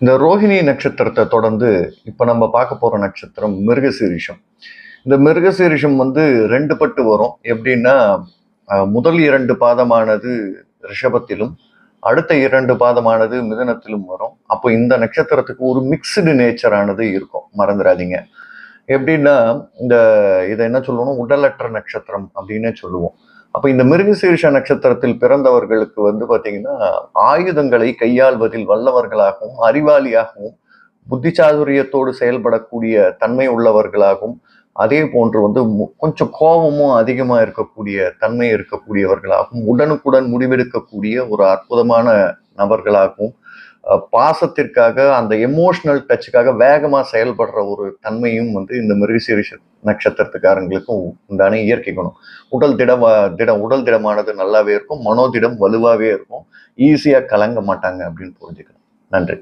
இந்த ரோஹிணி நட்சத்திரத்தை தொடர்ந்து இப்போ நம்ம பார்க்க போற நட்சத்திரம் மிருகசீரிஷம். இந்த மிருகசீரிஷம் வந்து ரெண்டு பட்டு வரும். எப்படின்னா முதல் இரண்டு பாதமானது ரிஷபத்திலும் அடுத்த இரண்டு பாதமானது மிதனத்திலும் வரும். அப்போ இந்த நட்சத்திரத்துக்கு ஒரு மிக்ஸ்டு நேச்சரானது இருக்கும், மறந்துடாதீங்க. எப்படின்னா இந்த இதை என்ன சொல்லுவோம், உடலற்ற நட்சத்திரம் அப்படின்னே சொல்லுவோம். அப்ப இந்த மிருகசீரிஷ நட்சத்திரத்தில் பிறந்தவர்களுக்கு வந்து பாத்தீங்கன்னா ஆயுதங்களை கையாள்வதில் வல்லவர்களாகவும் அறிவாளியாகவும் புத்திசாதுரியத்தோடு செயல்படக்கூடிய தன்மை உள்ளவர்களாகவும் அதே போன்று வந்து கொஞ்சம் கோபமும் அதிகமா இருக்கக்கூடிய தன்மை இருக்கக்கூடியவர்களாகவும் உடனுக்குடன் முடிவெடுக்கக்கூடிய ஒரு அற்புதமான நபர்களாகவும் பாசத்திற்காக அந்த எமோஷனல் டச்சுக்காக வேகமா செயல்படுற ஒரு தன்மையும் வந்து இந்த மிருகசீரிஷ நட்சத்திரத்துக்காரங்களுக்கும் உண்டான இயற்கை குணம். உடல் திடமானது நல்லாவே இருக்கும், மனோதிடம் வலுவாவே இருக்கும், ஈஸியா கலங்க மாட்டாங்க அப்படின்னு புரிஞ்சுக்கணும். நன்றி.